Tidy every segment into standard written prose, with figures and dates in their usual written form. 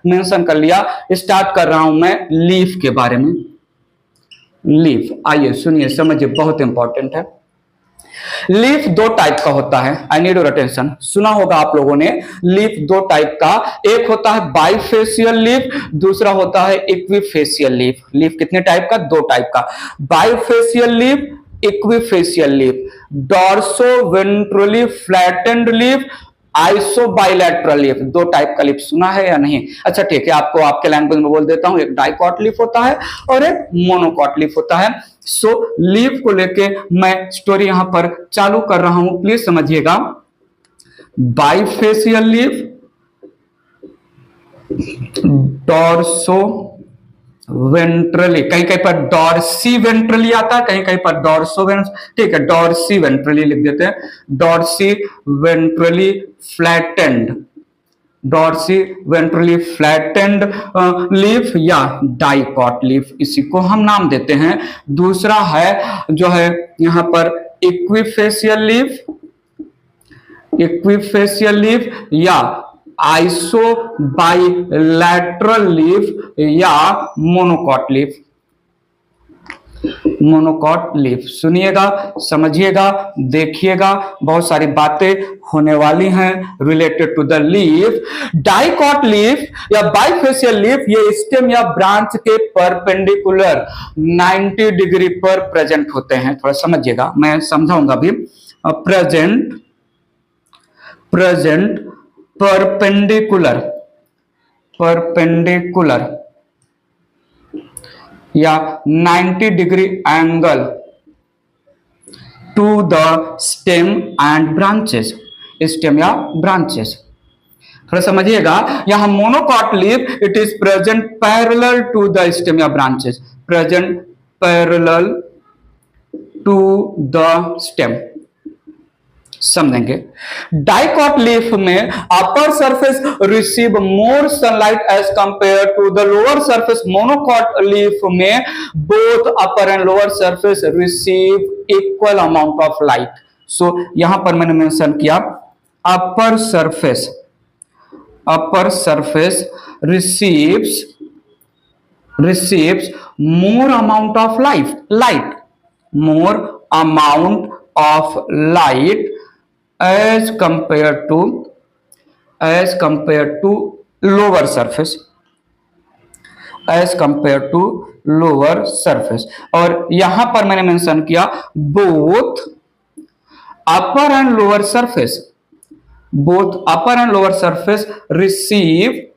Mention कर लिया। Start कर रहा हूं मैं लीफ के बारे में। लीफ, आइए सुनिए समझिए, बहुत इंपॉर्टेंट है। लीफ दो टाइप का होता है, आई नीड योर अटेंशन। सुना होगा आप लोगों ने, लीफ दो टाइप का, एक होता है बाइफेशियल लीफ, दूसरा होता है इक्विफेशियल लीफ। लीफ कितने टाइप का? दो टाइप का, bifacial leaf, equifacial leaf, dorsoventrally flattened leaf, isobilateral leaf. दो टाइप का लीफ सुना है या नहीं? अच्छा ठीक है, आपको आपके लैंग्वेज में बोल देता हूं, एक डाइकॉट लीफ होता है और एक मोनोकॉट लीफ होता है। सो लीफ को लेके मैं स्टोरी यहां पर चालू कर रहा हूं, प्लीज समझिएगा। बाइफेशियल लीफ, डॉर्सो वेंट्रली, कहीं कहीं पर डॉर्सी वेंट्रली आता है, कहीं कहीं पर डॉर्सो ठीक है, डॉर्सी वेंट्रली लिख देते हैं, dorsiventrally flattened, dorsiventrally flattened leaf या डाइकॉट लीफ, इसी को हम नाम देते हैं। दूसरा है जो है यहां पर इक्विफेशियल लीफ, इक्विफेशियल लीफ या आइसो बाइलैटरल लीफ या मोनोकॉट लीफ, मोनोकॉट लीफ। सुनिएगा, समझिएगा, देखिएगा, बहुत सारी बातें होने वाली हैं related to the leaf. Dicot leaf या बाइफेशियल लीफ ये स्टेम या ब्रांच के परपेंडिकुलर 90 डिग्री पर प्रेजेंट होते हैं। थोड़ा समझिएगा, मैं समझाऊंगा भी। प्रेजेंट परपेंडिकुलर, परपेंडिकुलर या 90 degree angle to the stem and branches, stem या ब्रांचेस। थोड़ा समझिएगा, यहां monocot leaf it is present parallel to the stem या branches, present parallel to the stem, समझेंगे। डाइकॉट लीफ में upper surface receive more sunlight as compare to the lower surface. Monocot leaf में both upper and lower surface receive equal amount of light. So यहां पर मैंने mention किया upper surface, upper surface receives more amount of light, more amount of light as compared to lower surface, as compared to lower surface। और यहां पर मैंने mention किया both upper and lower surface, both upper and lower surface receive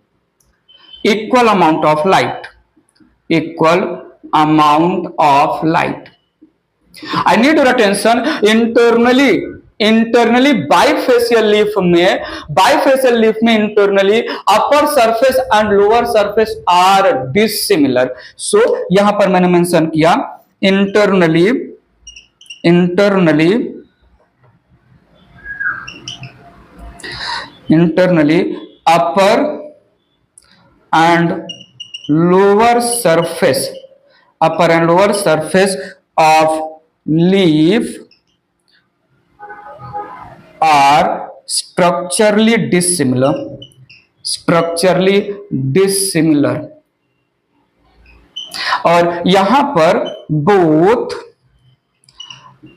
equal amount of light, equal amount of light। I need your attention। Internally bifacial leaf में internally upper surface and lower surface are dissimilar. So यहां पर मैंने mention किया internally upper and lower surface, upper and lower surface of leaf are structurally dissimilar, और यहां पर both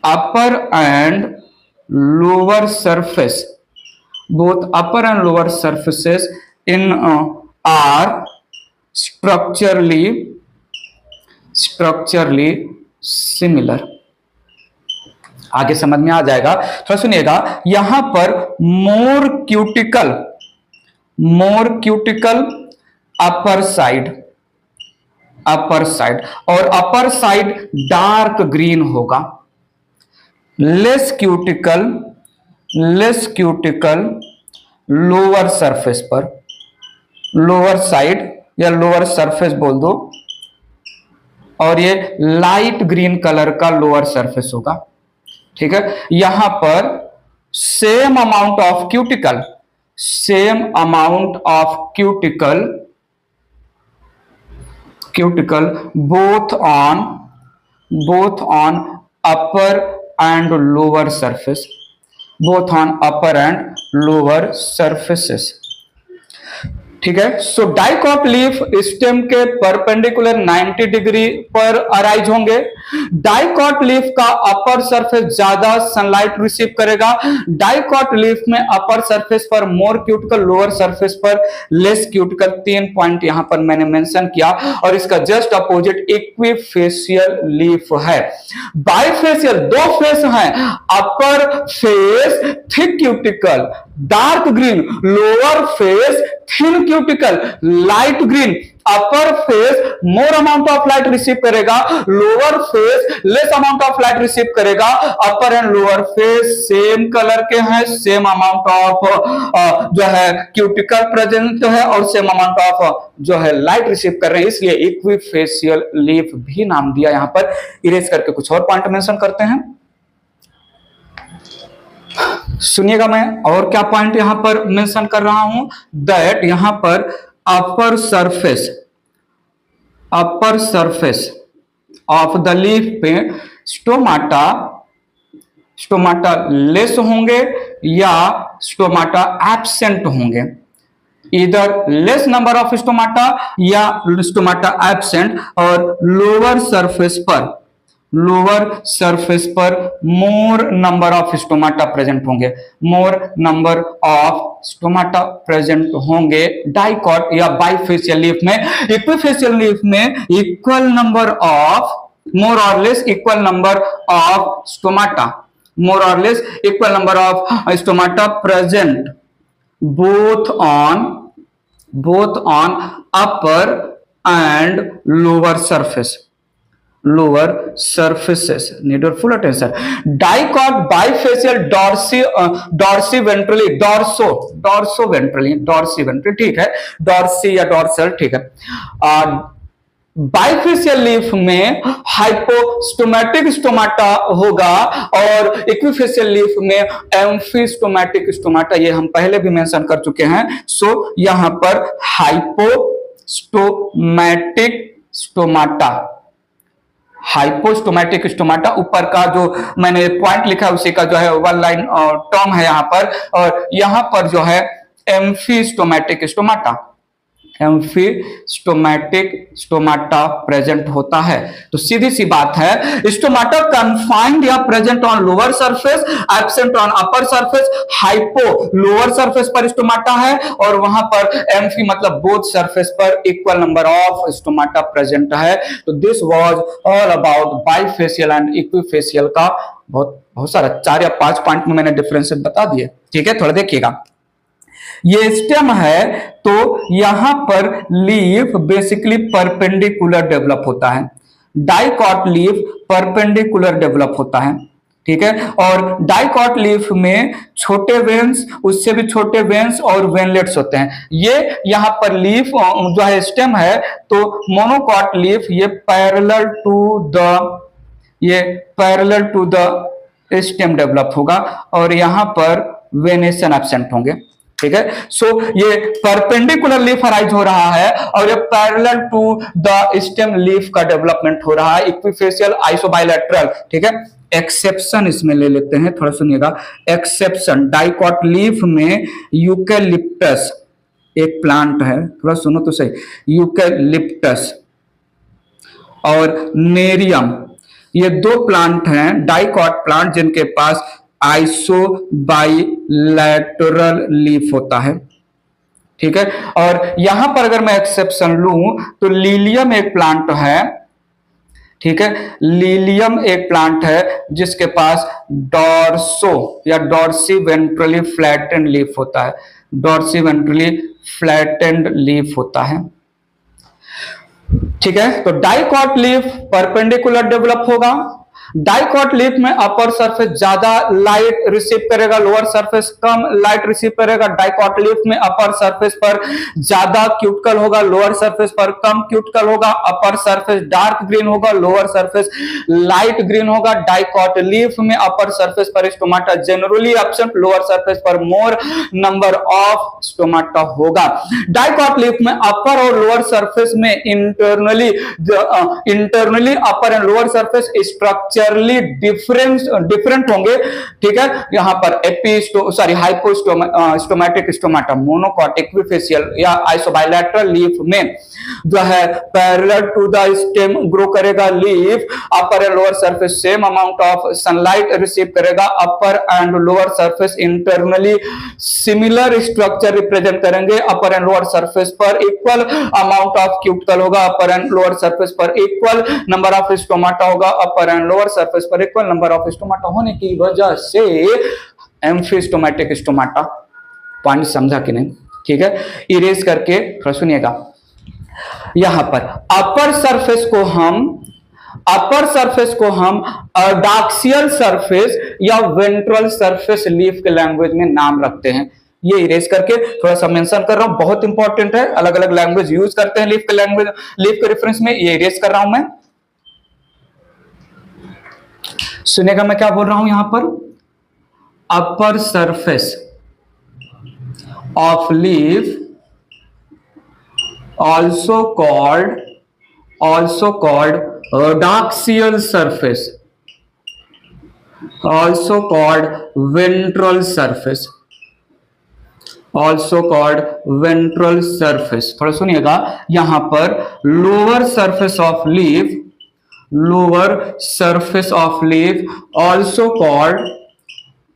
upper and lower surface, both upper and lower surfaces in are structurally similar. आगे समझ में आ जाएगा, थोड़ा सुनिएगा। यहां पर मोर क्यूटिकल अपर साइड, और अपर साइड डार्क ग्रीन होगा। लेस क्यूटिकल लोअर सरफेस पर, लोअर साइड या लोअर सरफेस बोल दो, और ये लाइट ग्रीन कलर का लोअर सरफेस होगा। ठीक है, यहां पर same amount of cuticle both on upper and lower surface, both on upper and lower surfaces। ठीक है। सो डाइकॉट लीफ स्टेम के परपेंडिकुलर 90 डिग्री पर अराइज होंगे। डाइकॉट लीफ का अपर सरफेस ज्यादा सनलाइट रिसीव करेगा। डाइकॉट लीफ में अपर सरफेस पर मोर क्यूटिकल, लोअर सरफेस पर लेस क्यूटिकल। 3 पॉइंट यहां पर मैंने मेंशन किया। और इसका जस्ट अपोजिट इक्विफेशियल लीफ है। बाइफेशियल, दो फेस हैं। Upper face thick cuticle dark green, lower face thin cuticle light green. Upper face more amount of light receive करेगा, lower face less amount of light receive करेगा। Upper and lower face same colour के हैं, same amount of जो है cuticle present है और same amount of जो है लाइट रिसीव कर रहे हैं, इसलिए इक्विफेशियल लीफ भी नाम दिया। यहां पर इरेज करके कुछ और पॉइंट मेंशन करते हैं, सुनिएगा। मैं और क्या पॉइंट यहां पर मेंशन कर रहा हूं, दैट यहां पर upper surface of the leaf पे स्टोमाटा लेस होंगे या स्टोमाटा एब्सेंट होंगे। इधर लेस नंबर ऑफ स्टोमाटा या स्टोमाटा एब्सेंट। और लोअर सरफेस पर more number of stomata present होंगे, more number of stomata present होंगे डाइकॉट या बाइफेशियल लीफ में। इक्विफेशियल लीफ में इक्वल नंबर ऑफ, मोर और less equal number of stomata, more और less equal number of stomata present both on upper and lower surfaces. Need your full attention. Dicot bifacial dorsiventrally, dorsoventrally, ठीक है, Dorsey या dorsal, ठीक है। Bifacial leaf में हाइपोस्टोमैटिक stomata होगा और इक्विफेशियल leaf में एम्फिस्टोमैटिक स्टोमाटा, ये हम पहले भी मेंशन कर चुके हैं। सो यहां पर हाइपोस्टोमैटिक स्टोमाटा ऊपर का जो मैंने पॉइंट लिखा है उसी का जो है वन लाइन टर्म है यहां पर। और यहां पर जो है एम्फिस्टोमैटिक स्टोमाटा प्रेजेंट होता है। तो सीधी सी बात है, स्टोमाटा कन्फाइंड या present on lower surface, absent on upper surface. Hypo lower surface पर स्टोमाटा है और वहां पर एम्फी मतलब बोथ सरफेस पर equal number of stomata present है। तो this was all about bifacial and equifacial का बहुत सारा 4 या 5 पॉइंट में मैंने डिफरेंस बता दिए, ठीक है। थोड़ा देखिएगा, ये स्टेम है तो यहां पर लीफ बेसिकली परपेंडिकुलर डेवलप होता है। डाइकॉट लीफ परपेंडिकुलर डेवलप होता है, ठीक है। और डाइकॉट लीफ में छोटे वेन्स, उससे भी छोटे वेन्स और वेनलेट्स होते हैं। ये यहां पर लीफ जो है स्टेम है तो मोनोकॉट लीफ ये parallel to the stem develop होगा और यहां पर वेनेशन एब्सेंट होंगे, ठीक है। सो ये परपेंडिकुलर लीफ अराइज हो रहा है और ये parallel to the stem leaf का डेवलपमेंट हो रहा है। इक्विफेशियल आइसोबाइलेटरल, ठीक है। एक्सेप्शन इसमें ले लेते हैं, थोड़ा सुनिएगा। एक्सेप्शन, डाइकॉट लीफ में यूकेलिप्टस एक प्लांट है, थोड़ा सुनो तो सही। यूकेलिप्टस और नेरियम, ये 2 प्लांट हैं डाइकॉट प्लांट जिनके पास आइसोबाइलैटरल लीफ होता है, ठीक है। और यहां पर अगर मैं एक्सेप्शन लूं तो लीलियम एक प्लांट है, ठीक है। लीलियम एक प्लांट है जिसके पास डॉर्सो या डॉर्सीवेंट्रली फ्लैटेंड लीफ होता है, डॉर्सीवेंट्रली फ्लैटेंड लीफ होता है, ठीक है। तो डाइकॉट लीफ परपेंडिकुलर डेवलप होगा। डाइकॉट लीफ में अपर सरफेस ज्यादा लाइट रिसीव करेगा, लोअर सरफेस कम लाइट रिसीव करेगा। डाइकॉट लीफ में अपर सरफेस पर ज्यादा क्यूटिकल होगा, लोअर सरफेस पर कम क्यूटिकल होगा। अपर सरफेस डार्क ग्रीन होगा, लोअर सरफेस लाइट ग्रीन होगा। डाइकॉट लीफ में अपर सरफेस पर stomata generally absent, lower surface पर मोर नंबर ऑफ स्टोमाटा होगा। डाइकॉट लीफ में अपर और लोअर सरफेस में internally upper and lower surface structure structurally different होंगे, ठीक है। यहाँ पर हाइपोस्टोमैटिक स्टोमाटा, मोनोकॉटिक, इक्विफेशियल या आइसोबाइलेटरल लीफ में जो है parallel to the stem grow करेगा leaf, upper and lower surface same amount of sunlight receive करेगा, upper and lower surface internally similar structure represent करेंगे, अपर एंड लोअर सरफेस पर इक्वल अमाउंट ऑफ क्यूटिकल होगा, upper and lower surface पर equal number of stomata होगा, upper and lower surface पर equal number of stomata होने की वजह से एम्फिस्टोमैटिक स्टोमाटा। पॉइंट समझा कि नहीं, ठीक है। इरेज करके थोड़ा सुनिएगा, यहां पर अपर सरफेस को हम अडाक्सियल सरफेस या वेंट्रल सरफेस लीफ के लैंग्वेज में नाम रखते हैं। ये इरेज करके थोड़ा सा मेंशन कर रहा हूं, बहुत इंपॉर्टेंट है, अलग अलग लैंग्वेज यूज करते हैं लीफ के रेफरेंस में, ये इरेज कर रहा हूं मैं। सुनेगा मैं क्या बोल रहा हूं यहां पर, upper surface of leaf also called adaxial surface, also called ventral surface, also called ventral surface। थोड़ा सुनिएगा, यहां पर lower surface of leaf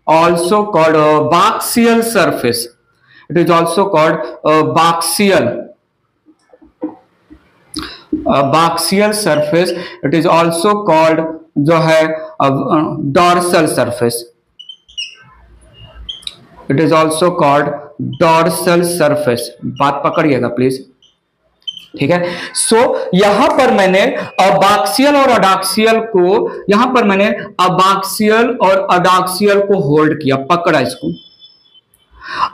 also called baxial surface, it is also called baxial surface, it is also called जो है dorsal surface, it is also called dorsal surface। बात पकड़िएगा please, ठीक है। सो यहां पर मैंने अबाक्सियल और अडाक्सियल को होल्ड किया, पकड़ा इसको,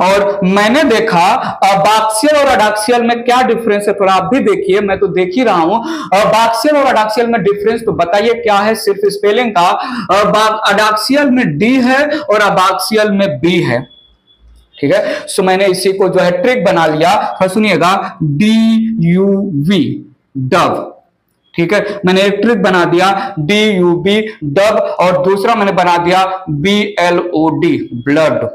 और मैंने देखा अबाक्सियल और अडाक्सियल में क्या डिफरेंस है, थोड़ा आप भी देखिए, मैं तो देख ही रहा हूं। अबाक्सियल और अडाक्सियल में डिफरेंस तो बताइए क्या है, सिर्फ स्पेलिंग का। अडाक्सियल में डी है और अबाक्सियल में बी है, ठीक है। सो मैंने इसी को जो है ट्रिक बना लिया, सुनिएगा, DUV डब, ठीक है। मैंने एक ट्रिक बना दिया DUB डब, और दूसरा मैंने बना दिया BLOD ब्लड,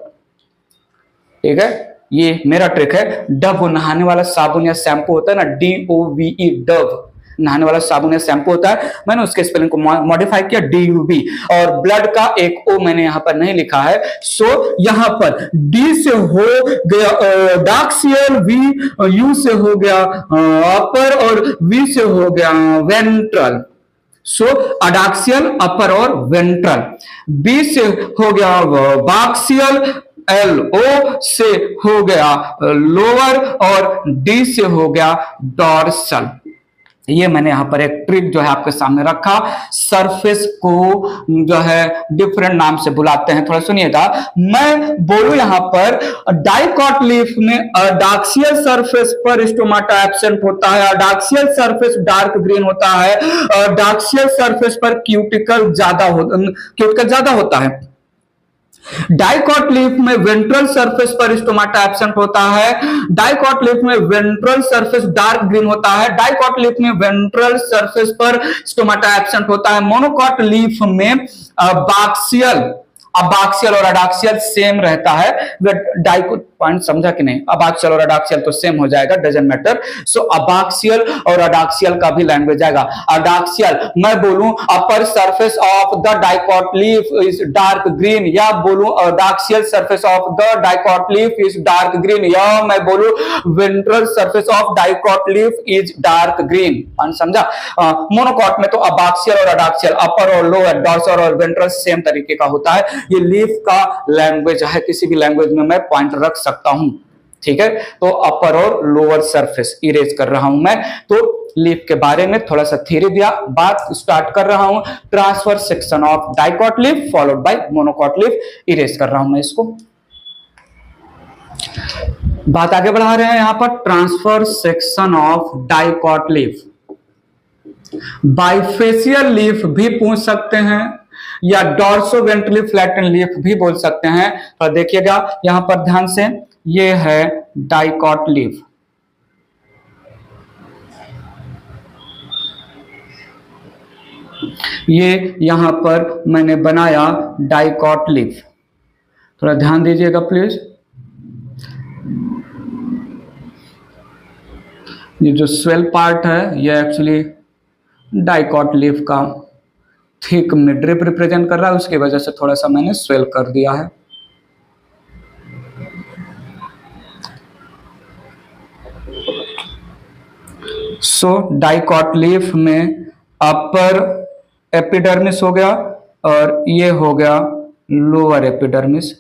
ठीक है। ये मेरा ट्रिक है। डब वो नहाने वाला साबुन या शैम्पू होता है ना, DOVE डब नहाने वाला साबुन या शैम्पू होता है, मैंने उसके स्पेलिंग को मॉडिफाई किया DUB, और ब्लड का एक ओ मैंने यहां पर नहीं लिखा है। सो यहां पर डी से हो गया डाक्सियल, यू से हो गया अपर, और वी से हो गया वेंट्रल। सो अडाक्सियल, अपर और वेंट्रल। बी से हो गया बाक्सियल, LO से हो गया लोअर, और D से हो गया डॉर्सल। ये मैंने यहां पर एक ट्रिक जो है आपके सामने रखा। सरफेस को जो है डिफरेंट नाम से बुलाते हैं, थोड़ा सुनिएगा। मैं बोलूं यहां पर डाइकॉट लीफ में अडाक्सियल सरफेस पर स्टोमाटा एब्सेंट होता है, अडाक्सियल सरफेस डार्क ग्रीन होता है, अडाक्सियल सरफेस पर क्यूटिकल ज्यादा होता है। डाइकॉट लीफ में वेंट्रल सरफेस पर स्टोमाटा एब्सेंट होता है, डाइकॉट लीफ में वेंट्रल सरफेस डार्क ग्रीन होता है, डाइकॉट लीफ में वेंट्रल सरफेस पर स्टोमाटा एब्सेंट होता है। मोनोकॉट लीफ में अबाक्सियल और अडाक्सियल सेम रहता है। डाइकॉट पॉइंट समझा कि नहीं, अबाक्सियल और अडाक्सियल तो सेम हो जाएगा, डजंट मैटर। सो अबाक्सियल और अडाक्सियल का भी लैंग्वेज आएगा। अडाक्सियल मैं बोलूं upper surface of the dicot leaf is dark green, या बोलूं adaxial surface of the dicot leaf is dark green, या मैं बोलूं ventral surface of dicot leaf is dark green. Point समझा। मोनोकॉट में तो अबाक्सियल और अडाक्सियल, अपर और लोअर, डॉर्सल और वेंट्रल सेम तरीके का होता है। ये लीफ का लैंग्वेज है, किसी भी लैंग्वेज में मैं पॉइंट रख सकता हूं, ठीक है। तो अपर और लोअर सरफेस इरेज कर रहा हूं मैं। तो लीफ के बारे में थोड़ा सा थ्योरी दिया, बात स्टार्ट कर रहा हूं। Transfer section of dicot leaf followed by monocot leaf, erase कर रहा हूं मैं इसको। बात आगे बढ़ा रहे हैं यहां पर। Transfer section of dicot leaf, bifacial leaf भी पूछ सकते हैं, या डॉर्सोवेंट्रली फ्लैटन लीफ भी बोल सकते हैं। तो देखिएगा यहां पर ध्यान से, ये है डाइकॉट लीफ, ये यहाँ पर मैंने बनाया डाइकॉट लीफ। थोड़ा ध्यान दीजिएगा प्लीज। ये जो स्वेल पार्ट है ये एक्चुअली डाइकॉट लीफ का थिक मिडरिप रिप्रेजेंट कर रहा है, उसकी वजह से थोड़ा सा मैंने स्वेल कर दिया है। सो डाइकॉट लीफ में अपर एपिडर्मिस हो गया और ये हो गया लोअर एपिडर्मिस।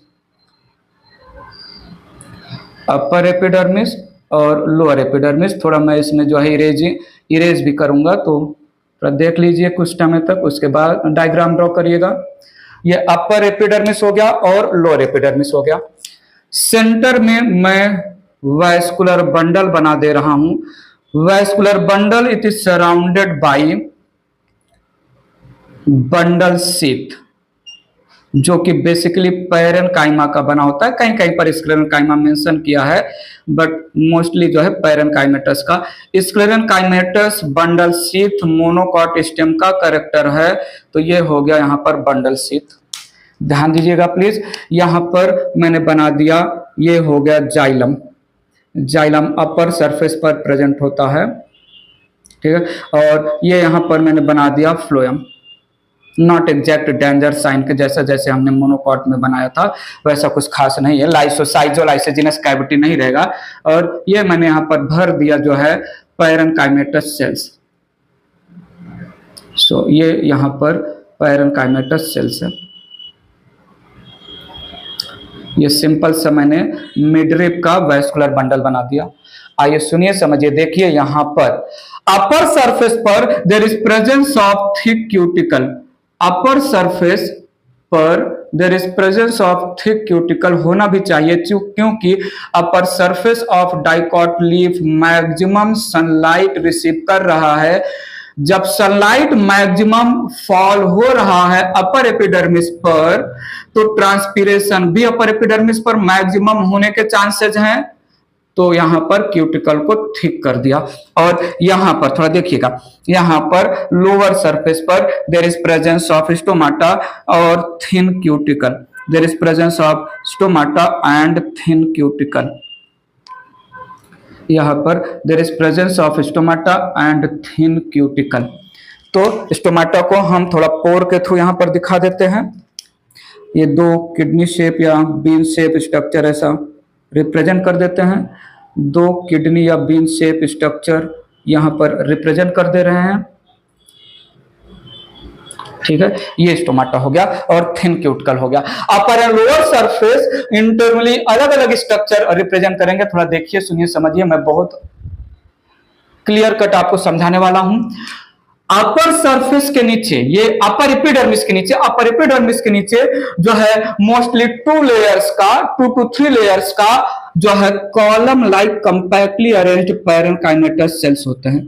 अपर एपिडर्मिस और लोअर एपिडर्मिस। थोड़ा मैं इसमें जो है इरेज भी करूंगा, तो थोड़ा देख लीजिए कुछ टाइम तक, उसके बाद डायग्राम ड्रॉ करिएगा। ये अपर एपिडर्मिस हो गया और लोअर एपिडर्मिस हो गया। सेंटर में मैं वैस्कुलर बंडल बना दे रहा हूं। Vascular bundle it is surrounded by bundle sheath, जो कि बेसिकली पैरेनकाइमा का बना होता है। कहीं कहीं पर स्क्लेरेनकाइमा मेंशन किया है, बट मोस्टली जो है पैरेनकाइमेटस का। स्क्लेरेनकाइमेटस बंडल शीथ मोनोकॉट स्टेम का कैरेक्टर है, तो ये हो गया यहाँ पर बंडल शीथ। ध्यान दीजिएगा प्लीज। यहाँ पर मैंने बना दिया, ये हो गया जाइलम। जाइलम अपर सरफेस पर प्रेजेंट होता है, ठीक है। और ये यहाँ पर मैंने बना दिया phloem. Not exact danger sign के जैसा, जैसे हमने मोनोकॉट में बनाया था वैसा कुछ खास नहीं है। लाइसोसाइजोलाइसोजिनस कैविटी नहीं रहेगा। और ये मैंने यहाँ पर भर दिया जो है पैरेनकाइमेटस सेल्स। सो ये यहाँ पर पैरेनकाइमेटस सेल्स है। ये सिंपल सा मैंने मिडरिप का वैस्कुलर बंडल बना दिया। आइए सुनिए समझिए, देखिए यहाँ पर अपर सरफेस पर there is presence of thick cuticle. Upper surface पर there is presence of thick cuticle होना भी चाहिए, क्योंकि upper surface of dicot leaf maximum sunlight receive कर रहा है। जब सनलाइट मैक्सिमम फॉल हो रहा है अपर एपिडर्मिस पर, तो ट्रांसपीरेशन भी अपर एपिडर्मिस पर मैक्सिमम होने के चांसेस हैं। तो यहां पर क्यूटिकल को थिक कर दिया। और यहां पर थोड़ा देखिएगा, यहां पर लोअर सरफेस पर there is presence of stomata और thin cuticle. There is presence of stomata and thin cuticle. यहाँ पर there is presence of stomata and thin cuticle. तो स्टोमाटा को हम थोड़ा पोर के थ्रू यहाँ पर दिखा देते हैं। ये दो किडनी शेप या बीन शेप स्ट्रक्चर ऐसा रिप्रेजेंट कर देते हैं। दो किडनी या बीन शेप स्ट्रक्चर यहाँ पर रिप्रेजेंट कर दे रहे हैं, ठीक है। ये स्टोमाटा हो गया और थिन क्यूटिकल हो गया। अपर एंड लोअर सरफेस इंटरनली अलग अलग स्ट्रक्चर रिप्रेजेंट करेंगे। थोड़ा देखिए, सुनिए, समझिए, मैं बहुत क्लियर कट आपको समझाने वाला हूं। अपर सरफेस के नीचे, ये अपर एपिडर्मिस के नीचे, अपर एपिडर्मिस के नीचे जो है मोस्टली 2 लेयर्स का, 2 to 3 लेयर्स का जो है column like compactly arranged parenchymatous cells होते हैं।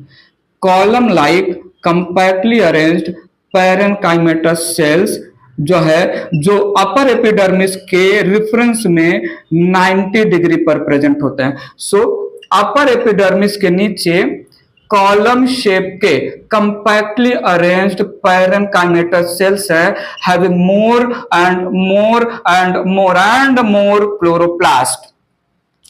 Column like compactly arranged parenchymatous cells जो है, जो अपर एपिडर्मिस के रेफरेंस में 90 डिग्री पर प्रेजेंट होते हैं। सो अपर एपिडर्मिस के नीचे कॉलम शेप के कंपैक्टली अरेंज्ड पैरेनकाइमेटस सेल्स है, having more and more and more and more chloroplast,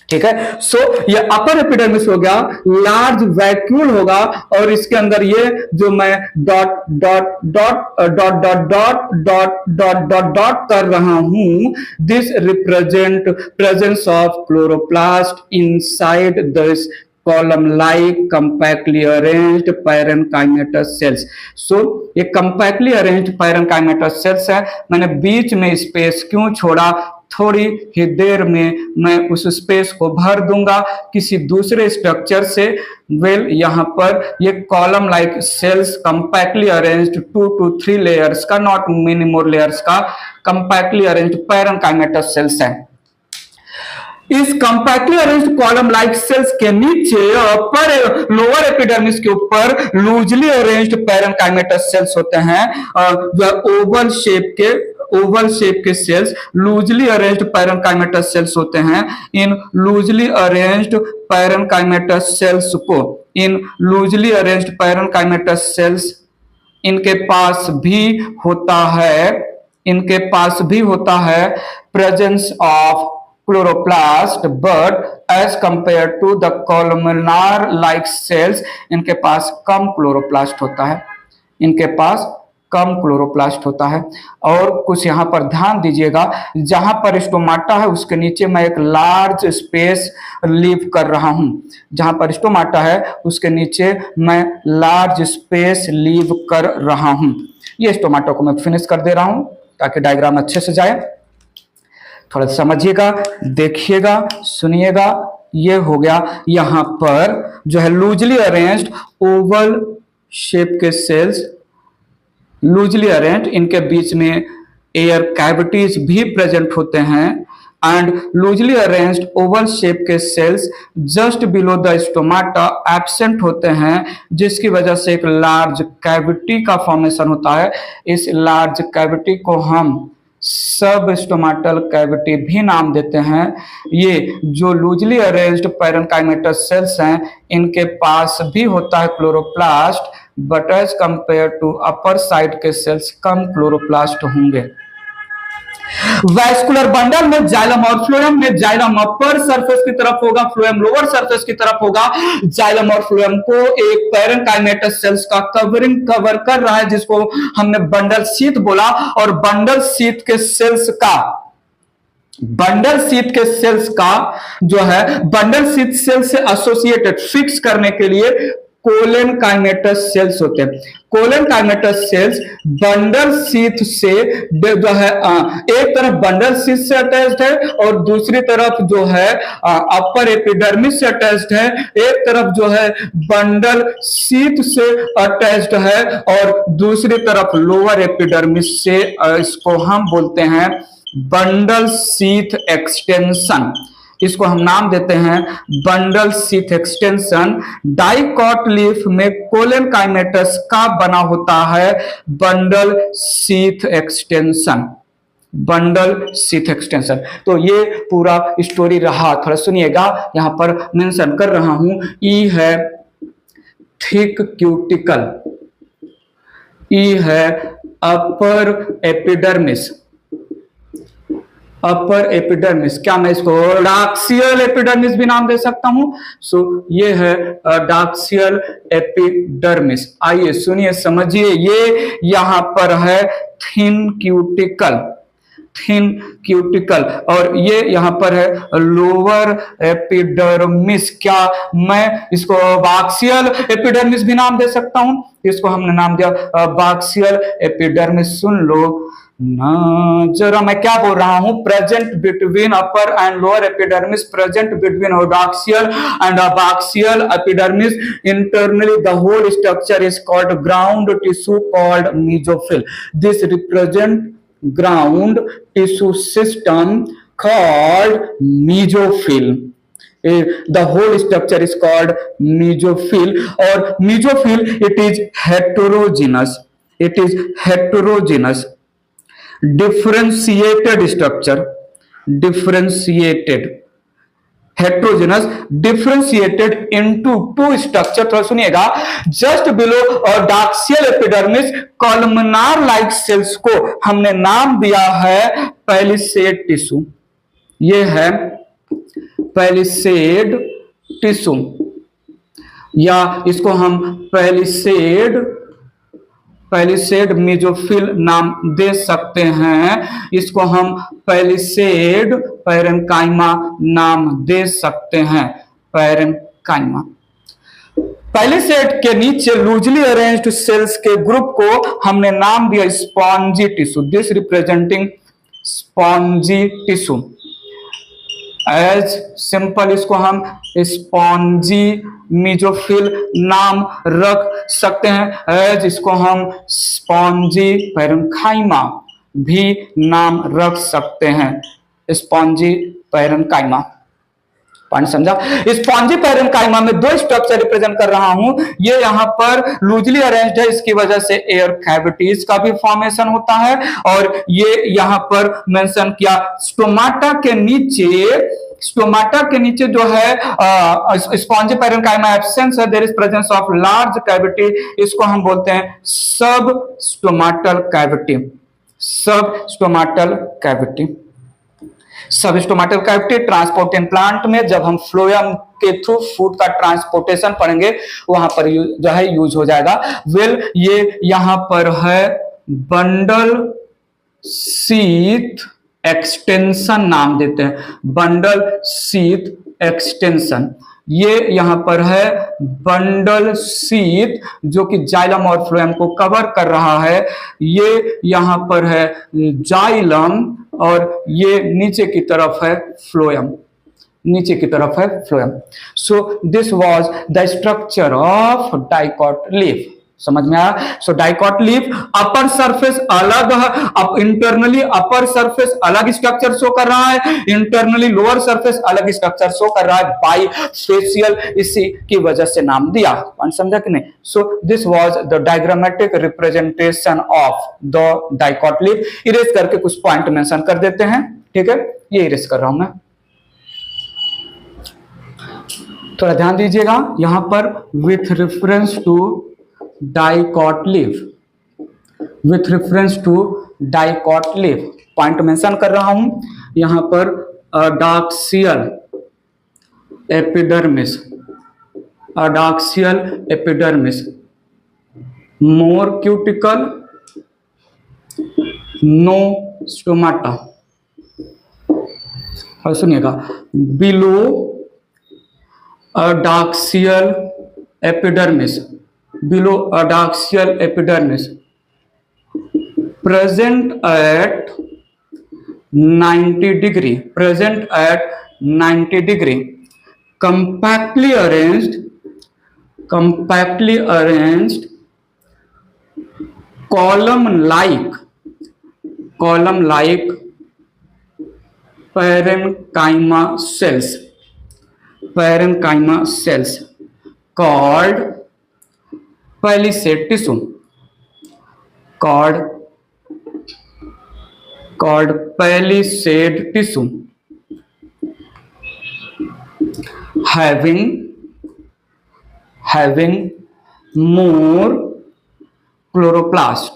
ठीक है। सो ये अपर एपिडर्मिस हो गया, लार्ज वैक्यूल होगा और इसके अंदर ये जो मैं dot dot dot dot dot dot dot dot dot dot कर रहा हूं, this represent presence of chloroplast inside this column like compactly arranged parenchymatous cells। so ये compactly arranged parenchymatous cells है। मैंने बीच में स्पेस क्यों छोड़ा, थोड़ी ही देर में मैं उस स्पेस को भर दूंगा किसी दूसरे स्ट्रक्चर से। यहाँ पर ये column like cells compactly arranged 2 to 3 layers का, नॉट मेनी मोर लेयर्स का कंपैक्टली अरेंज्ड पैरेनकाइमेटस सेल्स है। इस compactly arranged column like cells के नीचे अपर लोअर एपिडर्मिस के ऊपर लूजली अरेंज्ड पैरेनकाइमेटस सेल्स होते हैं। जो ओवल शेप के cells loosely arranged parenchymatous cells होते हैं। इन लूजली अरेंज्ड पैरेनकाइमेटस सेल्स इनके पास भी होता है presence of chloroplast, but as compare to the columnar like cells इनके पास कम क्लोरोप्लास्ट होता है। और कुछ यहाँ पर ध्यान दीजिएगा, जहां पर स्टोमाटा है उसके नीचे मैं एक लार्ज स्पेस लीव कर रहा हूं। जहां पर स्टोमाटा है उसके नीचे मैं लार्ज स्पेस लीव कर रहा हूं। ये स्टोमाटा को मैं फिनिश कर दे रहा हूं ताकि डायग्राम अच्छे से जाए। थोड़ा समझिएगा, देखिएगा, सुनिएगा। ये हो गया। यहां पर जो है लूजली अरेंज्ड ओवल शेप के सेल्स, लूजली अरेंज्ड, इनके बीच में एयर कैविटीज भी प्रेजेंट होते हैं। And loosely arranged oval shape के cells just below the stomata absent होते हैं, जिसकी वजह से एक लार्ज कैविटी का फॉर्मेशन होता है। इस लार्ज कैविटी को हम सब स्टोमाटल कैविटी भी नाम देते हैं। ये जो लूजली अरेंज्ड पैरेन्काइमेटस सेल्स हैं इनके पास भी होता है chloroplast, but as compare to upper side के सेल्स कम क्लोरोप्लास्ट होंगे। वैस्कुलर बंडल में जाइलम और फ्लोएम में जाइलम अपर सरफेस की तरफ होगा, फ्लोएम लोअर सरफेस की तरफ होगा। जाइलम और फ्लोएम को एक पैरेन्काइमेटस सेल्स का कवर कर रहा है, जिसको हमने बंडल शीथ बोला। और बंडल शीथ के सेल्स का जो है बंडल शीथ सेल से एसोसिएटेड फिक्स करने के लिए कोलेनकाइमेटस सेल्स होते हैं। कोलेनकाइमेटस सेल्स बंडल शीथ से जो है एक तरफ बंडल शीथ से अटैच्ड है और दूसरी तरफ जो है अपर एपिडर्मिस से अटैच्ड है। एक तरफ जो है बंडल शीथ से अटैच्ड है और दूसरी तरफ लोअर एपिडर्मिस से। इसको हम बोलते हैं बंडल शीथ एक्सटेंशन। इसको हम नाम देते हैं bundle sheath extension. Dicot leaf में कोलेनकाइमेटस का बना होता है बंडल शीथ एक्सटेंशन। तो ये पूरा स्टोरी रहा। थोड़ा सुनिएगा, यहां पर मेंशन कर रहा हूं। ई है थिक क्यूटिकल, ई है अपर एपिडर्मिस। क्या मैं इसको डाक्सियल एपिडर्मिस भी नाम दे सकता हूं? सो ये है डाक्सियल एपिडर्मिस। आइए सुनिए, समझिए। ये यहां पर है थिन क्यूटिकल और ये यहां पर है लोअर एपिडर्मिस। क्या मैं इसको बाक्सियल एपिडर्मिस भी नाम दे सकता हूं? इसको हमने नाम दिया बाक्सियल एपिडर्मिस। सुन लो ना जरा, मैं क्या बोल रहा हूं। Present between upper and lower epidermis, present between adaxial and abaxial epidermis. Internally the whole structure is called ground tissue called mesophyll. This represent ground tissue system called mesophyll. The whole structure is called mesophyll, और mesophyll it is heterogeneous differentiated structure, differentiated into two structure। तो सुनिएगा, just below और डाक्सियल epidermis columnar like sales को हमने नाम दिया है palisade tissue. ये है पैलिसेड टिश्यू, या इसको हम पैलिसेड मेसोफिल नाम दे सकते हैं। इसको हम पैलिसेड पैरेन्काइमा नाम दे सकते हैं। पैरेन्काइमा। पैलिसेड के नीचे लूजली अरेंज्ड सेल्स के ग्रुप को हमने नाम दिया spongy tissue. This representing spongy tissue. As simple इसको हम स्पॉन्जी मेसोफिल नाम रख सकते हैं। एज इसको हम स्पॉन्जी पैरेन्काइमा भी नाम रख सकते हैं। स्पॉन्जी पैरेन्काइमा, पॉइंट समझा? स्पॉन्जी पैरेन्काइमा में दो स्ट्रक्चर रिप्रेजेंट कर रहा हूं। ये यहां पर लूजली अरेंज्ड है, इसकी वजह से एयर कैविटीज का भी फॉर्मेशन होता है। और ये यहां पर मेंशन किया स्टोमाटा के नीचे स्टोमाटा के नीचे जो है स्पॉन्जी पैरेन्काइमा एब्सेंस है, there is presence of large cavity, इसको हम बोलते हैं सब स्टोमाटल कैविटी। सब स्टोमाटल कैविटी, सब स्टोमाटल कैविटी ट्रांसपोर्टिंग प्लांट में जब हम फ्लोएम के थ्रू फूड का ट्रांसपोर्टेशन पढ़ेंगे वहां पर जो है यूज हो जाएगा। वेल ये यहां पर है बंडल शीथ एक्सटेंशन नाम देते हैं, बंडल शीथ एक्सटेंशन। ये यहां पर है बंडल शीथ जो कि जाइलम और फ्लोएम को कवर कर रहा है। ये यहां पर है जाइलम और ये नीचे की तरफ है फ्लोएम, नीचे की तरफ है phloem. So this was the structure of dicot leaf. समझ में आया? सो डाइकॉट लीफ अपर सरफेस अलग है, अब इंटरनली अपर सरफेस अलग स्ट्रक्चर शो कर रहा है, इंटरनली लोअर सरफेस अलग स्ट्रक्चर शो कर रहा है, बाई फेशियल, इसी की वजह से नाम दिया। समझा कि नहीं? So this was the diagrammatic representation of the dicot leaf. Erase करके कुछ पॉइंट मेंशन कर देते हैं, ठीक है? ये इरेज कर रहा हूं मैं, थोड़ा ध्यान दीजिएगा यहां पर। With reference to dicot leaf, with reference to dicot leaf point mention कर रहा हूं यहां पर। Adaxial epidermis, adaxial epidermis, more cuticle, no stomata. और सुनिएगा, below adaxial epidermis, below adaxial epidermis, present at 90 degree, present at 90 degree, compactly arranged, column like parenchyma cells, parenchyma cells called palisade tissue, called palisade tissue, having more chloroplast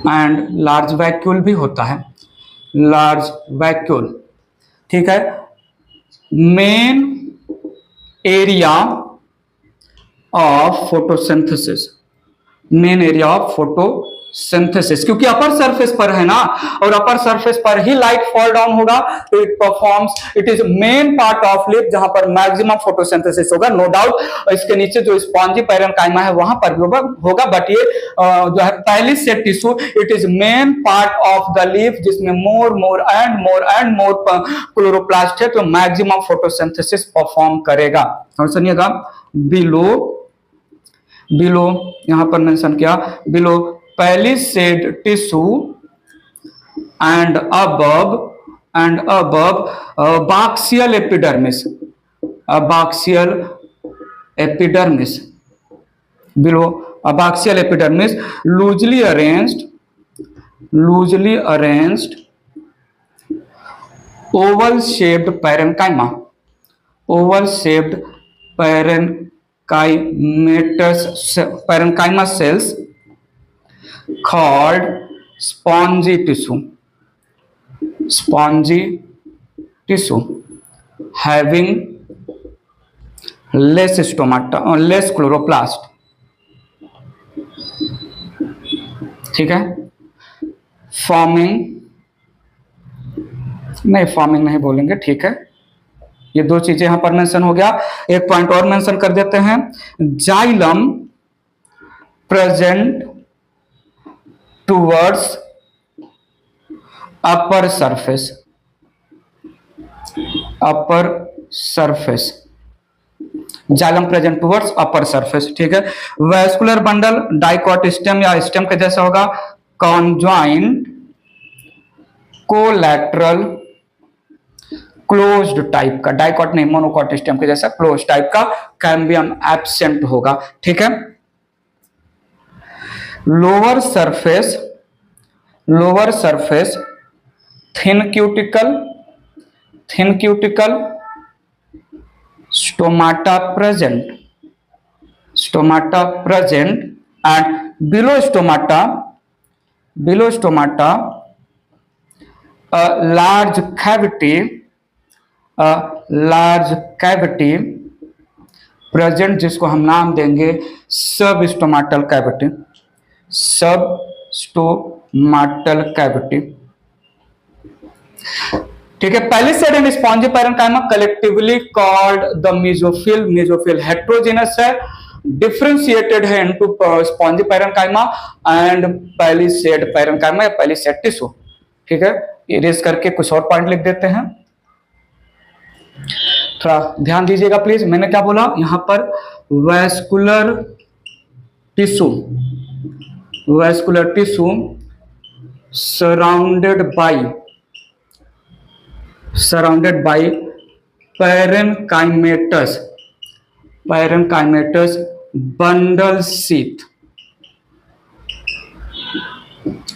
and large vacuole भी होता है, large vacuole, ठीक है? Main area of photosynthesis, main area of photosynthesis, क्योंकि upper surface पर है ना, और अपर सरफेस पर ही लाइट फॉल डाउन होगा, तो it performs, it is main part of leaf जहां पर मैक्सिमम फोटोसिंथेसिस होगा। नो डाउट इसके नीचे जो स्पॉन्जी पैरेन्काइमा है वहां पर भी होगा, बट ये जो है palisade tissue, it is main part of the leaf जिसमें मोर एंड मोर क्लोरोप्लास्ट है, तो मैक्सिमम फोटोसिंथेसिस परफॉर्म करेगा। और सुनिएगा, बिलो यहां पर मेंशन किया, below palisade tissue and above abaxial epidermis, abaxial epidermis, below abaxial epidermis, loosely arranged oval shaped parenchyma, oval shaped parenchyma cells called spongy tissue having less stomata or less chloroplast, ठीक है? Forming नहीं बोलेंगे, ठीक है? ये दो चीजें यहां पर मेंशन हो गया। एक पॉइंट और मेंशन कर देते हैं, xylem present towards upper surface, xylem present towards upper surface, ठीक है? वैस्कुलर बंडल डाइकॉट स्टेम या स्टेम के जैसा होगा, कॉन्जॉइंट कोलैटरल क्लोज्ड टाइप का, डाइकॉट नहीं मोनोकॉट स्टेम के जैसा क्लोज टाइप का, कैम्बियम एब्सेंट होगा, ठीक है? Lower surface thin cuticle thin cuticle, stomata present and below stomata a large cavity present, जिसको हम नाम देंगे सब स्टोमाटल कैविटी। ठीक है, palisade and spongy parenchyma collectively called the mesophyll heterogeneous है, डिफरेंशिएटेड है into spongy parenchyma and palisade parenchyma या पैलिसेड टिश्यू। ठीक है, इरेज करके कुछ और पॉइंट लिख देते हैं, थोड़ा ध्यान दीजिएगा प्लीज। मैंने क्या बोला यहां पर, vascular tissue surrounded by parenchymatous bundle sheath.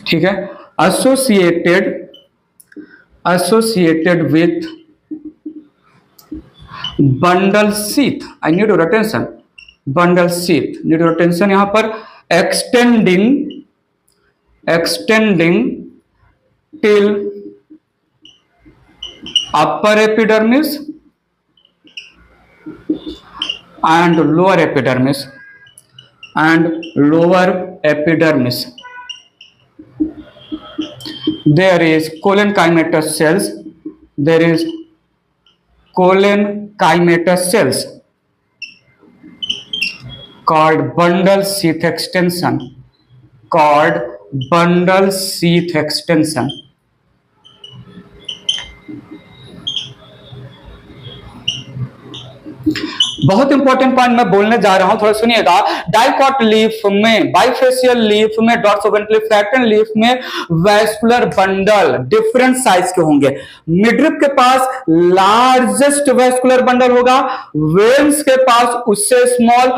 ठीक है, associated with bundle sheath, I need your attention, bundle sheath need your attention, यहां पर extending till upper epidermis and lower epidermis there is collenchymatous cells called bundle sheath extension बहुत important point मैं बोलने जा रहा हूं, थोड़ा सुनिएगा। डाइकॉट लीफ में, बाइफेशियल लीफ में, डॉर्सोवेंट्रली फ्लैटेंड लीफ में वैस्कुलर बंडल डिफरेंट साइज के होंगे। मिडरिप के पास लार्जेस्ट वैस्कुलर बंडल होगा, वेन्स के पास उससे स्मॉल,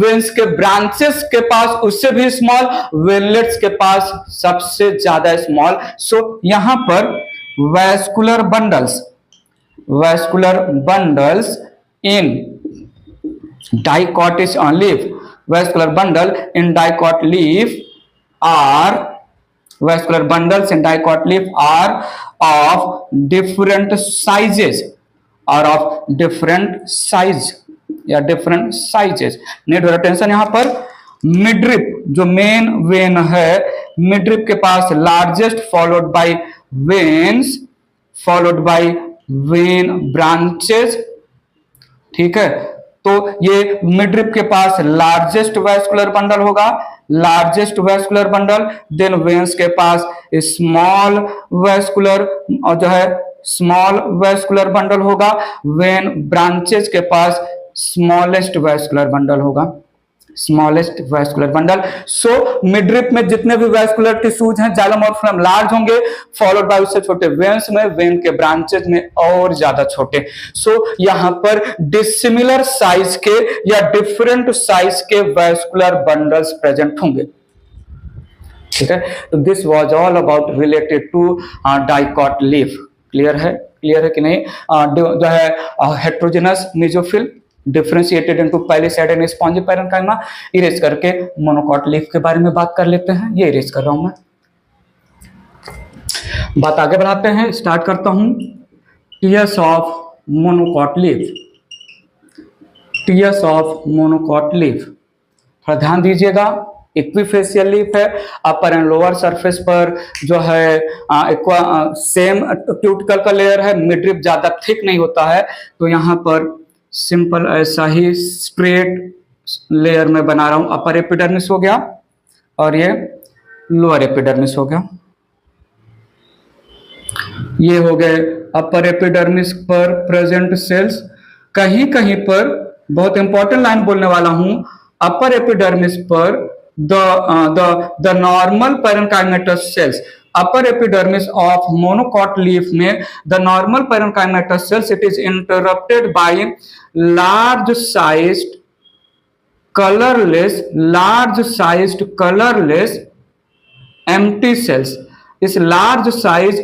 वेन्स के ब्रांचेस के पास उससे भी स्मॉल, वेनलेट्स के पास सबसे ज्यादा स्मॉल। सो यहां पर vascular bundles in dicot leaf, vascular bundles in dicot leaf are of different sizes या different sizes। need your attention, यहां पर मिडरिप जो मेन वेन है, मिडरिप के पास largest followed by vein branches. ठीक है, तो ये मिडरिप के पास largest vascular bundle, then veins के पास स्मॉल वैस्कुलर बंडल होगा, वेन ब्रांचेस के पास smallest vascular bundle. So midrib में जितने भी वैस्कुलर टिश्यूज हैं जाइलम और फ्लोएम लार्ज होंगे, फॉलोड बाय उससे छोटे वेन्स में, वेन के ब्रांचेस में और ज्यादा छोटे। सो यहां पर डिसिमिलर साइज के या डिफरेंट साइज के वैस्कुलर बंडल्स प्रेजेंट होंगे। ठीक है, तो this was all about related to dicot leaf. Clear है कि नहीं? जो है heterogenous mesophyll differentiated into palisade and spongy parenchyma. Erase करके मोनोकॉट लीफ के बारे में बात कर लेते हैं, ये इरेज कर रहा हूं मैं। बात आगे बढ़ाते हैं, स्टार्ट करता हूं। टीयर्स ऑफ मोनोकॉट लीफ, थोड़ा ध्यान दीजिएगा। इक्विफेशियल लीफ है, अपर एंड लोअर सरफेस पर जो है सेम क्यूटिकल का लेयर है, मिडरिप ज्यादा थिक नहीं होता है, तो यहाँ पर सिंपल ऐसा ही स्ट्रेट लेयर में बना रहा हूं। अपर एपिडर्मिस हो गया और ये लोअर एपिडर्मिस हो गया। ये हो गए अपर एपिडर्मिस पर प्रेजेंट सेल्स। कहीं कहीं पर बहुत इंपॉर्टेंट लाइन बोलने वाला हूं, अपर एपिडर्मिस पर the normal parenchymatous sales, upper epidermis of monocot leaf में the normal parenchymatous cells, it is interrupted by large sized colorless empty cells। इस large size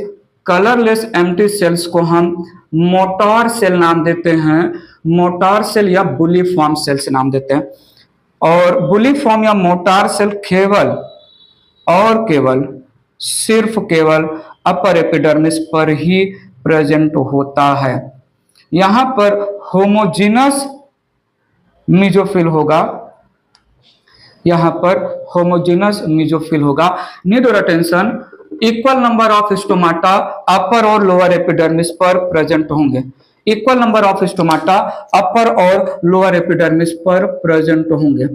colourless empty cells को हम motor cell नाम देते हैं, motor cell या bulliform sales नाम देते हैं। और बुलिफॉर्म या मोटार सेल केवल और केवल सिर्फ केवल अपर एपिडर्मिस पर ही प्रेजेंट होता है। यहां पर होमोजीनस मीजोफिल होगा, यहां पर होमोजीनस मीजोफिल होगा। Need your attention, equal number of stomata upper और लोअर एपिडर्मिस पर प्रेजेंट होंगे। Equal number of stomata upper और लोअर एपिडर्मिस पर प्रेजेंट होंगे।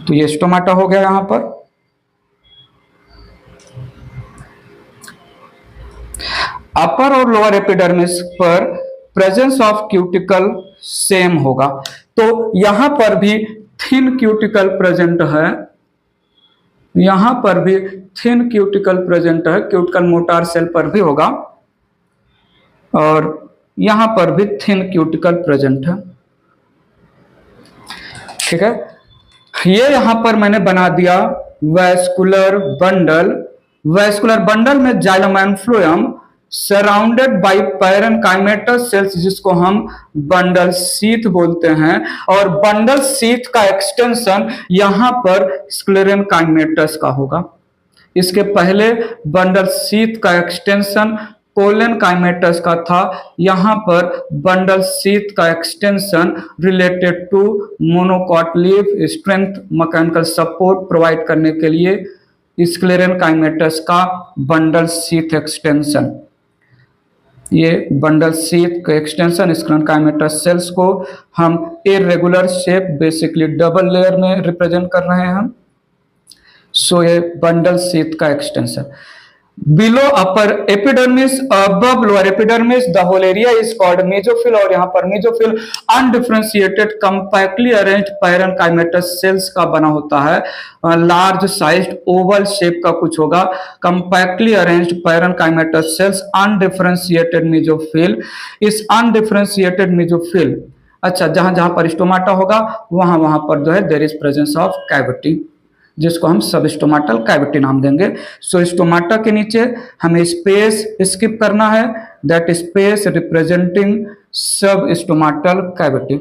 तो ये स्टोमाटा हो गया। यहां पर अपर और लोअर एपिडर्मिस पर प्रेजेंस ऑफ क्यूटिकल सेम होगा। तो यहां पर भी थिन क्यूटिकल प्रेजेंट है, यहां पर भी थिन क्यूटिकल प्रेजेंट है, क्यूटिकल मोटार सेल पर भी होगा और यहां पर भी थिन क्यूटिकल प्रेजेंट है। ठीक है, ये यहां पर मैंने बना दिया वैस्कुलर बंडल। वैस्कुलर बंडल में xylem and phloem surrounded by parenchymatous cells, जिसको हम बंडल शीथ बोलते हैं। और बंडल शीथ का एक्सटेंशन यहां पर स्क्लेरेनकाइमेटस का होगा। इसके पहले बंडल शीथ का एक्सटेंशन कोलेनकाइमेटस का था, यहां पर बंडल शीथ का extension related to monocot leaf strength mechanical support provide करने के लिए स्क्लेरेनकाइमेटस का बंडल शीथ एक्सटेंशन। ये बंडल शीथ का एक्सटेंशन स्क्लेरेनकाइमेटस सेल्स को हम irregular shape basically double layer में रिप्रेजेंट कर रहे हैं। सो ये बंडल शीथ का extension. Below upper epidermis above lower epidermis the whole area is called mesophyll. और यहाँ पर mesophyll undifferentiated compactly arranged parenchymatous cells का बना होता है। लार्ज साइज्ड ओवल शेप का कुछ होगा। Compactly arranged parenchymatous cells undifferentiated mesophyll. इस अनडिफरेंशिएटेड मेसोफिल, अच्छा, जहां जहां पर स्टोमाटा होगा वहां वहां पर जो है there is presence of cavity, जिसको हम सब स्टोमाटल कैविटी नाम देंगे। सो स्टोमाटा के नीचे हमें स्पेस स्किप करना है, दैट स्पेस रिप्रेजेंटिंग सब स्टोमाटल कैविटी।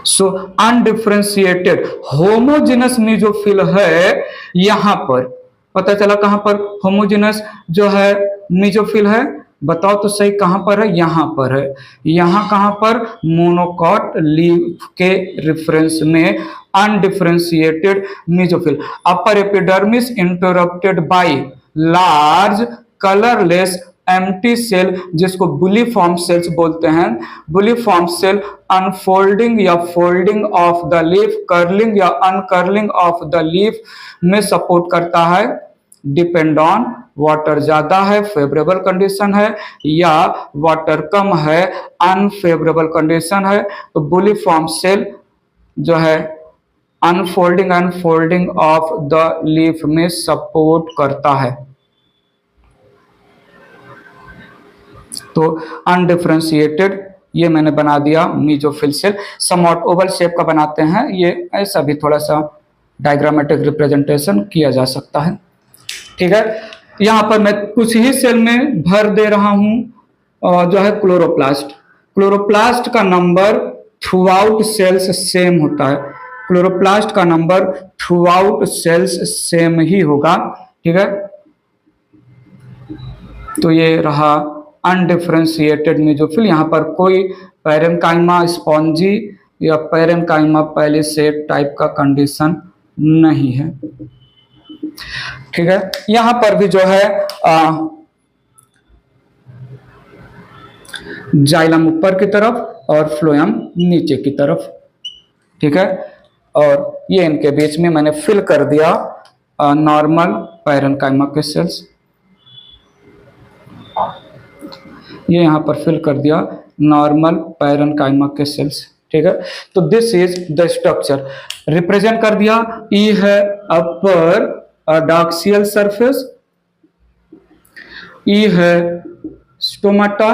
सो अनडिफरेंशिएटेड होमोजेनस मेसोफिल है। यहां पर पता चला कहां पर होमोजेनस जो है मेसोफिल है, बताओ तो सही, कहां पर है? यहां पर है। यहां कहां पर? मोनोकॉट लीफ के रेफरेंस में undifferentiated mesophyll. Upper epidermis interrupted by large colourless empty cell, जिसको बुलिफॉर्म सेल्स बोलते हैं। बुलिफॉर्म सेल अनफोल्डिंग या folding of the leaf, curling या अनकर्लिंग ऑफ द लीफ में सपोर्ट करता है। डिपेंड ऑन वाटर ज्यादा है फेवरेबल कंडीशन है, या वाटर कम है अनफेवरेबल कंडीशन है, तो बुलिफॉर्म सेल जो है unfolding and folding of the leaf में सपोर्ट करता है। तो अनडिफरेंशिएटेड ये मैंने बना दिया mesophyll cell. Somewhat oval shape का बनाते हैं, ये ऐसा भी थोड़ा सा डायग्रामेटिक रिप्रेजेंटेशन किया जा सकता है। ठीक है, यहां पर मैं कुछ ही सेल में भर दे रहा हूं जो है क्लोरोप्लास्ट। क्लोरोप्लास्ट का number throughout cells same होता है। क्लोरोप्लास्ट का number throughout cells same ही होगा। ठीक है, तो ये रहा अनडिफरेंशिएटेड मेसोफिल। यहां पर कोई पैरेनकाइमा स्पॉन्जी या पैरेनकाइमा पैलिसेड टाइप का कंडीशन नहीं है। ठीक है, यहां पर भी जो है जाइलम ऊपर की तरफ और फ्लोएम नीचे की तरफ। ठीक है, और ये इनके बीच में मैंने फिल कर दिया नॉर्मल पैरेनकाइमा के सेल्स। ये यहां पर फिल कर दिया नॉर्मल पैरेनकाइमा के सेल्स। ठीक है, तो this is the structure represent कर दिया। ई है अपर डाक्सियल सरफेस, ई है स्टोमाटा।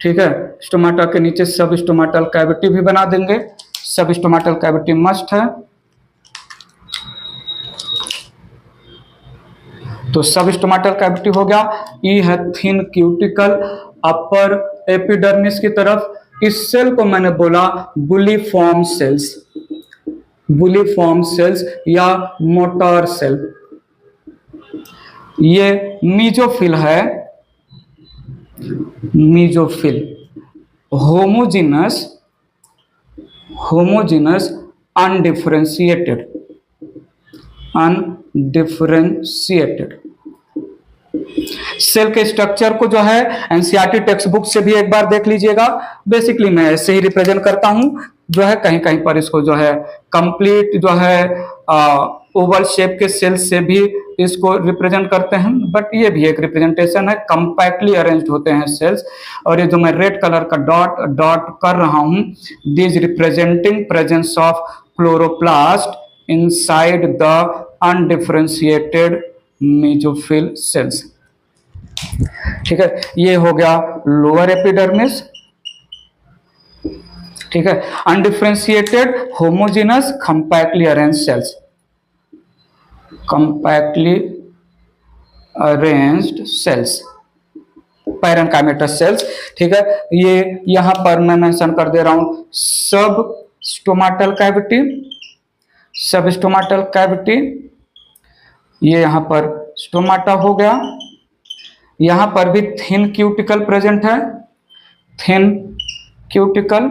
ठीक है। स्टोमाटा के नीचे सब स्टोमाटल कैविटी भी बना देंगे, सब स्टोमाटल कैविटी मस्ट है। तो सब स्टोमाटल कैविटी हो गया। ई है थिन क्यूटिकल अपर एपिडर्मिस की तरफ। इस सेल को मैंने बोला बुलिफॉर्म सेल्स, बुलिफॉर्म सेल्स या मोटर सेल। ये मीजोफिल है, mesophyll, homogeneous, homogeneous undifferentiated, undifferentiated. Cell के स्ट्रक्चर को जो है एनसीईआरटी टेक्स्ट बुक से भी एक बार देख लीजिएगा। बेसिकली मैं ऐसे ही रिप्रेजेंट करता हूं, जो है कहीं कहीं पर इसको जो है कंप्लीट जो है ओवल शेप के सेल से भी इसको रिप्रेजेंट करते हैं, बट ये भी एक रिप्रेजेंटेशन है। कंपैक्टली अरेंज्ड होते हैं सेल्स। और ये जो मैं रेड कलर का डॉट डॉट कर रहा हूं, this representing presence of chloroplast inside the undifferentiated mesophyll cells. ठीक है, ये हो गया लोअर एपिडर्मिस। ठीक है, undifferentiated homogeneous compactly arranged cells, compactly arranged cells, parenchymatous cells. ठीक है, ये यहां पर मैं मेंशन कर दे रहा हूं सब स्टोमाटल कैविटी, सब स्टोमाटल कैविटी। ये यहां पर स्टोमाटा हो गया। यहां पर भी थिन क्यूटिकल प्रेजेंट है, थिन क्यूटिकल।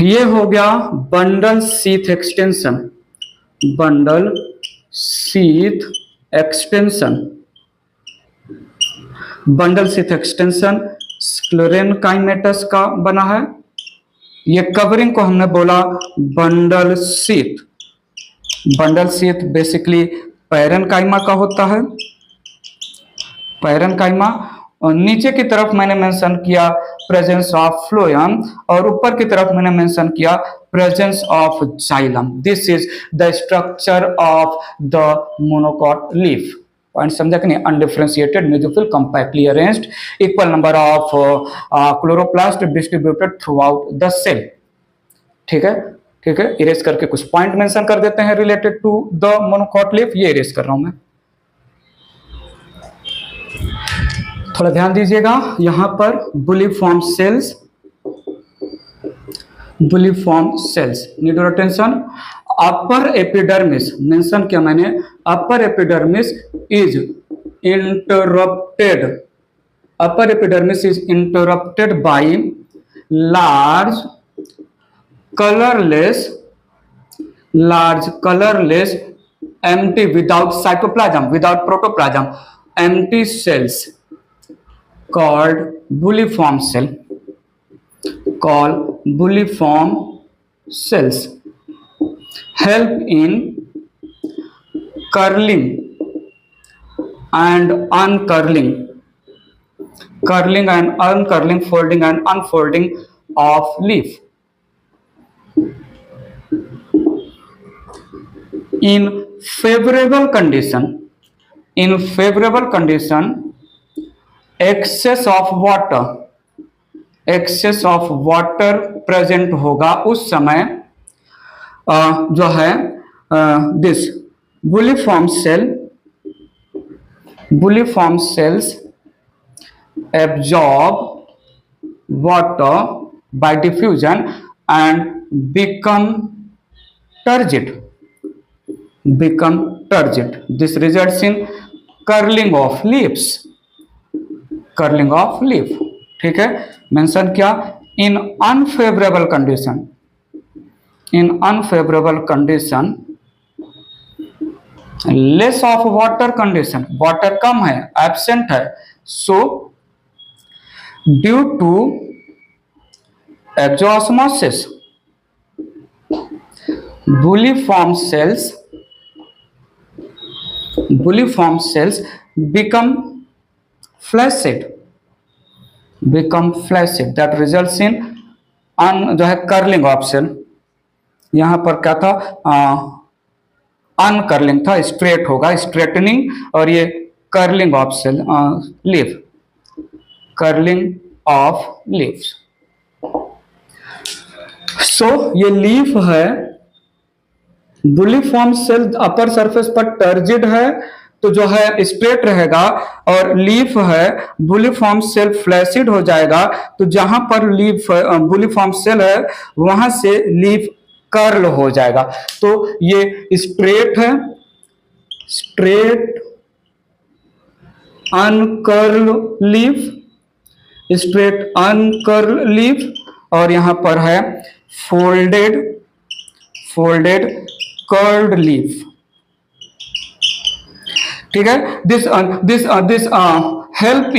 ये हो गया bundle sheath extension, bundle sheath extension, bundle sheath extension sclerenchymatous का बना है। ये कवरिंग को हमने बोला bundle sheath. Bundle sheath basically parenchyma का होता है, पैरेनकाइमा। और नीचे की तरफ मैंने मेंशन किया प्रेजेंस ऑफ फ्लोएम, और ऊपर की तरफ मैंने मेंशन किया presence of xylem. This is the structure of the monocot leaf. Point समझा कि नहीं? Undifferentiated mesophyll compactly arranged, equal number of chloroplast distributed throughout the cell. ठीक है, ठीक है। इरेज करके कुछ पॉइंट मेंशन कर देते हैं related to the monocot leaf. ये इरेज कर रहा हूं मैं, थोड़ा ध्यान दीजिएगा। यहां पर bulliform cells, bulliform cells, need your attention. Upper epidermis mention किया मैंने, upper epidermis is interrupted, upper epidermis is interrupted by large colourless, large colorless empty without cytoplasm, without protoplasm, empty cells called buliform cell, called buliform cells, help in curling and uncurling, curling and uncurling, folding and unfolding of leaf. In favorable condition, in favorable condition, excess of water, excess of water present होगा उस समय जो है this buliform cell, buliform cells absorb water by diffusion and become turgid, become turgid. This results in curling of leaves, curling of leaf. ठीक है, mention किया in unfavorable condition, in unfavorable condition, less of water condition, water कम है, absent है, so due to exosmosis buliform cells, buliform cells become flaccid, become flaccid, that results in जो है curling of cell. यहां पर क्या था, अनकर्लिंग था, स्ट्रेट होगा, स्ट्रेटनिंग, और ये curling of cell leaf. Curling of leaves. So ये लीफ है, बुलिफॉर्म सेल अपर सरफेस पर टर्जिड है तो जो है स्ट्रेट रहेगा, और लीफ है बुलिफॉर्म सेल फ्लैसिड हो जाएगा तो जहां पर लीफ बुलिफॉर्म सेल है वहां से लीफ कर्ल हो जाएगा। तो ये स्ट्रेट है, straight uncurl leaf, straight uncurl leaf, और यहां पर है फोल्डेड कर्ल्ड लीफ। ठीक है, this help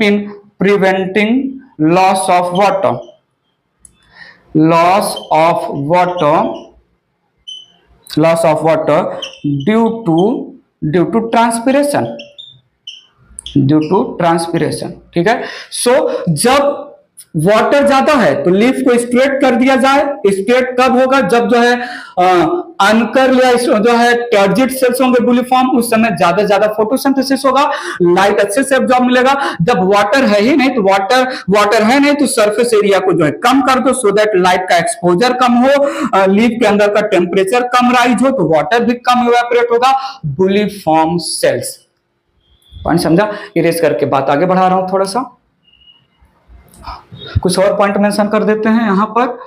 in preventing loss of water due to transpiration. ठीक है, सो जब वाटर ज्यादा है तो लीफ को स्ट्रेट कर दिया जाए। स्ट्रेट कब होगा? जब जो है अनकर्ल या जो है टर्जिड सेल्स होंगे बुलिफॉर्म, उस समय ज्यादा फोटोसिंथेसिस होगा, लाइट अच्छे से एब्जॉर्ब मिलेगा। जब वाटर है ही नहीं तो वाटर है नहीं तो सरफेस एरिया को जो है कम कर दो, सो दैट लाइट का एक्सपोजर कम हो, लीफ के अंदर का टेम्परेचर कम राइज हो तो वाटर भी कम इवेपोरेट होगा। बुलिफॉर्म सेल्स, पॉइंट समझा? इरेज करके बात आगे बढ़ा रहा हूं थोड़ा सा, कुछ और पॉइंट मेंशन कर देते हैं यहां पर।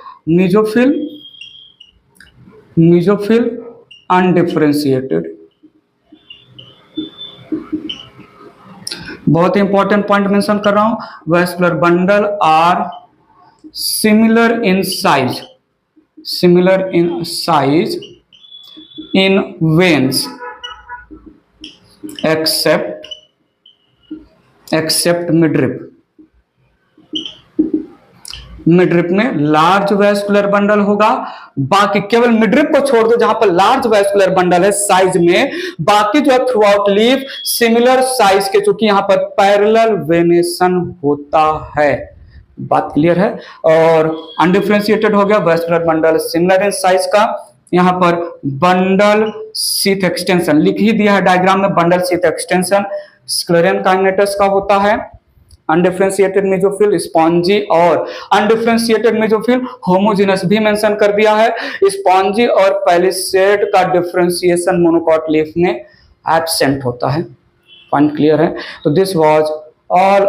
मीजोफिल अनडिफरेंशिएटेड, बहुत ही इंपॉर्टेंट पॉइंट मेंशन कर रहा हूं। Vascular bundle are similar in size in veins except midrib. Midrib में लार्ज वैस्कुलर बंडल होगा, बाकी केवल मिडरिप को छोड़ दो जहां पर लार्ज वैस्कुलर बंडल है साइज में, बाकी जो है throughout leaf similar size के, चूंकि यहां पर पैरेलल वेनेशन होता है। बात क्लियर है? और अनडिफरेंशिएटेड हो गया, vascular bundle similar in size का। यहां पर बंडल शीथ एक्सटेंशन लिख ही दिया है डायग्राम में, बंडल शीथ एक्सटेंशन स्क्लेरन काइनेटस का होता है। अनडिफरेंशिएटेड मेसोफिल स्पॉन्जी और अनडिफरेंशिएटेड मेसोफिल होमोजेनस भी मेंशन कर दिया है। स्पॉन्जी और पैलिसेड का डिफरेंशिएशन मोनोकॉट लीफ में एब्सेंट होता है। पॉइंट क्लियर है? तो दिस वाज ऑल